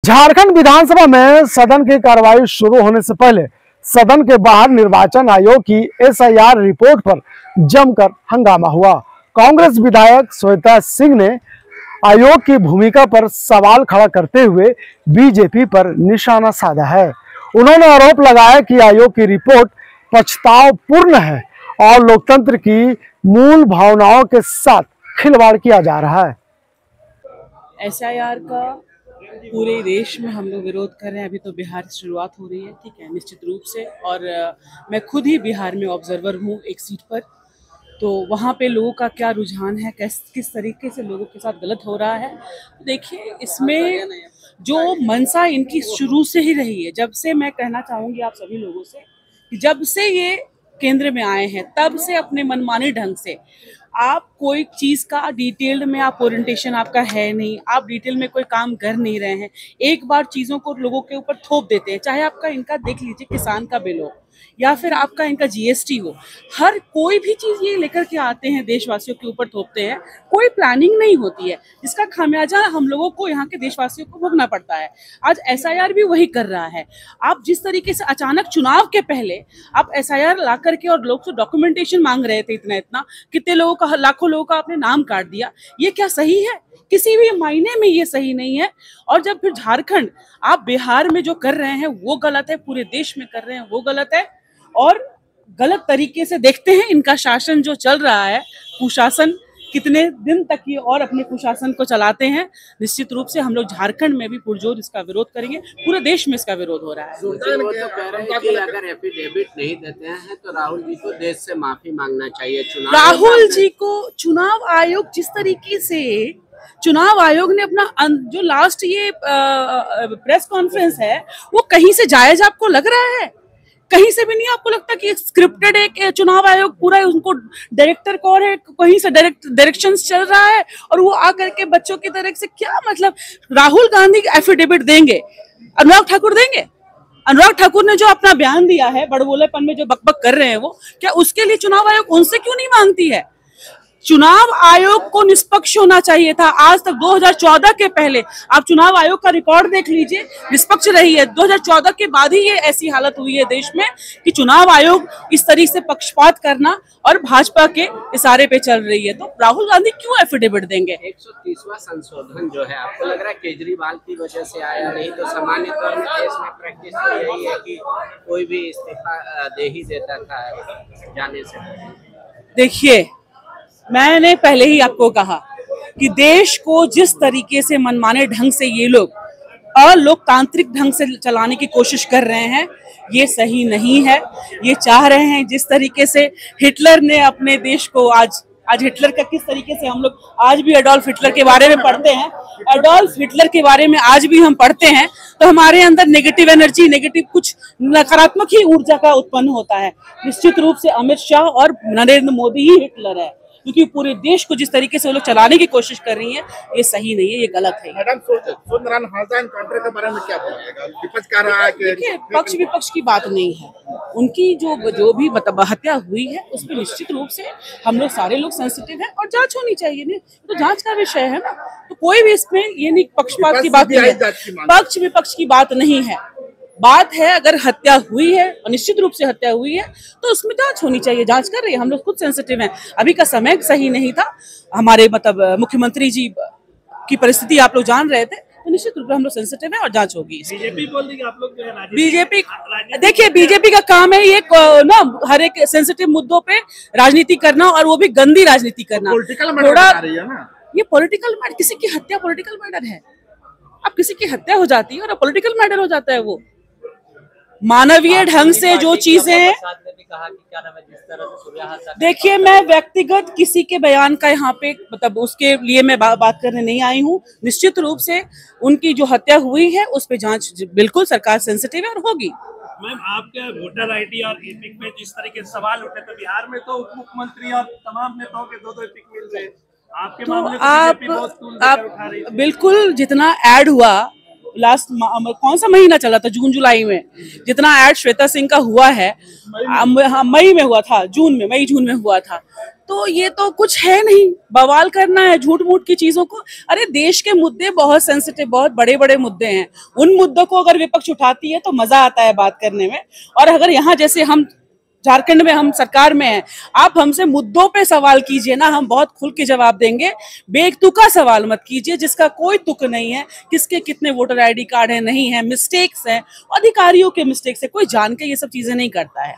झारखंड विधानसभा में सदन की कार्रवाई शुरू होने से पहले सदन के बाहर निर्वाचन आयोग की एसआईआर रिपोर्ट पर जमकर हंगामा हुआ। कांग्रेस विधायक श्वेता सिंह ने आयोग की भूमिका पर सवाल खड़ा करते हुए बीजेपी पर निशाना साधा है। उन्होंने आरोप लगाया कि आयोग की रिपोर्ट पक्षपातपूर्ण है और लोकतंत्र की मूल भावनाओं के साथ खिलवाड़ किया जा रहा है। एसआईआर का पूरे देश में हम लोग विरोध कर रहे हैं। अभी तो बिहार से शुरुआत हो रही है, ठीक है, निश्चित रूप से। और मैं खुद ही बिहार में ऑब्जर्वर हूँ एक सीट पर, तो वहाँ पे लोगों का क्या रुझान है, किस तरीके से लोगों के साथ गलत हो रहा है। तो देखिए, इसमें जो मंशा इनकी शुरू से ही रही है, जब से, मैं कहना चाहूँगी आप सभी लोगों से कि जब से ये केंद्र में आए हैं तब से अपने मनमाने ढंग से आप कोई चीज़ का डिटेल्ड में आप ओरिएंटेशन आपका है नहीं, आप डिटेल में कोई काम कर नहीं रहे हैं, एक बार चीज़ों को लोगों के ऊपर थोप देते हैं। चाहे आपका इनका देख लीजिए किसान का बिल हो या फिर आपका इनका जीएसटी हो, हर कोई भी चीज़ ये लेकर के आते हैं, देशवासियों के ऊपर थोपते हैं। कोई प्लानिंग नहीं होती है, जिसका खामियाजा हम लोगों को, यहाँ के देशवासियों को भोगना पड़ता है। आज एसआईआर भी वही कर रहा है। आप जिस तरीके से अचानक चुनाव के पहले आप एसआईआर ला करके और लोग से डॉक्यूमेंटेशन मांग रहे थे, इतना कितने लोगों का, लाखों लोगों का आपने नाम काट दिया, ये क्या सही है? किसी भी मायने में ये सही नहीं है। और जब फिर झारखंड, आप बिहार में जो कर रहे हैं वो गलत है, पूरे देश में कर रहे हैं वो गलत है, और गलत तरीके से देखते हैं इनका शासन जो चल रहा है, कुशासन, कितने दिन तक ये और अपने कुशासन को चलाते हैं। निश्चित रूप से हम लोग झारखंड में भी पुरजोर इसका विरोध करेंगे, पूरे देश में इसका विरोध हो रहा है। वो तो कह रहे हैं कि अगर एफिडेविट नहीं देते हैं तो राहुल जी को देश से माफी मांगना चाहिए। राहुल जी को चुनाव आयोग, जिस तरीके से चुनाव आयोग ने अपना जो लास्ट ये प्रेस कॉन्फ्रेंस है, वो कहीं से जायज आपको लग रहा है? कहीं से भी नहीं आपको लगता कि स्क्रिप्टेड एक चुनाव आयोग पूरा है, उनको डायरेक्टर कौन है, कहीं से डायरेक्शंस चल रहा है, और वो आकर के बच्चों की तरह से, क्या मतलब, राहुल गांधी एफिडेविट देंगे, अनुराग ठाकुर देंगे? अनुराग ठाकुर ने जो अपना बयान दिया है, बड़बोलेपन में जो बकबक कर रहे हैं वो, क्या उसके लिए चुनाव आयोग उनसे क्यों नहीं मांगती है? चुनाव आयोग को निष्पक्ष होना चाहिए था। आज तक 2014 के पहले आप चुनाव आयोग का रिकॉर्ड देख लीजिए, निष्पक्ष रही है। 2014 के बाद ही ये ऐसी हालत हुई है देश में कि चुनाव आयोग इस तरीके से पक्षपात करना और भाजपा के इशारे पे चल रही है। तो राहुल गांधी क्यों एफिडेविट देंगे? 130वां संशोधन जो है, आपको लग रहा है केजरीवाल की वजह से आया? नहीं तो सामान्य तौर में देश में प्रैक्टिस तो यही है कि कोई भी इस्तीफा दे ही देता था जाने से। देखिए, मैंने पहले ही आपको कहा कि देश को जिस तरीके से मनमाने ढंग से ये लोग अलोकतांत्रिक ढंग से चलाने की कोशिश कर रहे हैं, ये सही नहीं है। ये चाह रहे हैं जिस तरीके से हिटलर ने अपने देश को, आज हिटलर का किस तरीके से हम लोग आज भी एडोल्फ हिटलर के बारे में पढ़ते हैं, एडोल्फ हिटलर के बारे में आज भी हम पढ़ते हैं, तो हमारे अंदर नेगेटिव एनर्जी, नेगेटिव कुछ नकारात्मक ही ऊर्जा का उत्पन्न होता है। निश्चित रूप से अमित शाह और नरेंद्र मोदी ही हिटलर है, क्योंकि पूरे देश को जिस तरीके से वो लोग चलाने की कोशिश कर रही हैं, ये सही नहीं है, ये गलत है। मैडम, के बारे में क्या बोलिएगा? विपक्ष कह रहा है कि देखिए, पक्ष विपक्ष की बात नहीं है, उनकी जो भी मतलब हत्या हुई है उस पर निश्चित रूप से हम लोग सारे लोग सेंसिटिव हैं और जांच होनी चाहिए। नहीं तो जांच का विषय है ना, तो कोई भी इसमें ये नहीं पक्षपात की बात नहीं है, पक्ष विपक्ष की बात नहीं है। बात है, अगर हत्या हुई है और निश्चित रूप से हत्या हुई है तो उसमें जांच होनी चाहिए। जांच कर रही है, हम लोग खुद सेंसिटिव हैं। अभी का समय सही नहीं था, हमारे मतलब मुख्यमंत्री जी की परिस्थिति आप लोग जान रहे थे, तो निश्चित रूप से हम लोग सेंसिटिव हैं और जांच होगी। बीजेपी बोल रही है आप लोग जो है बीजेपी, देखिए, बीजेपी का काम है ये ना हर एक सेंसिटिव मुद्दों पे राजनीति करना, और वो भी गंदी राजनीति करना। ये पॉलिटिकल मैटर, किसी की हत्या पॉलिटिकल मैटर है? अब किसी की हत्या हो जाती है और पॉलिटिकल मैटर हो जाता है वो? मानवीय ढंग से जो चीजें, देखिए, मैं व्यक्तिगत किसी के बयान का यहाँ पे मतलब उसके लिए मैं बात करने नहीं आई हूँ। निश्चित रूप से उनकी जो हत्या हुई है उस पे जांच बिल्कुल सरकार सेंसिटिव है और होगी। मैम, आपके वोटर आईडी और एपिक में जिस तरीके से सवाल उठे थे, बिहार में तो उप मुख्यमंत्री और तमाम नेताओं के दो एपिक मिल रहे, आपके तो मामले में आप बिल्कुल जितना ऐड हुआ लास्ट कौन सा महीना चला था, जून जुलाई में जितना ऐड श्वेता सिंह का हुआ है, मई में हुआ था, मई जून में हुआ था। तो ये तो कुछ है नहीं, बवाल करना है झूठ मूठ की चीजों को। अरे देश के मुद्दे बहुत सेंसिटिव, बहुत बड़े बड़े मुद्दे हैं, उन मुद्दों को अगर विपक्ष उठाती है तो मजा आता है बात करने में। और अगर यहाँ जैसे हम झारखंड में, हम सरकार में हैं, आप हमसे मुद्दों पे सवाल कीजिए ना, हम बहुत खुल के जवाब देंगे। बेतुका सवाल मत कीजिए जिसका कोई तुक नहीं है, किसके कितने वोटर आईडी कार्ड है, नहीं है, मिस्टेक्स हैं, अधिकारियों के मिस्टेक्स है, कोई जान के ये सब चीजें नहीं करता है।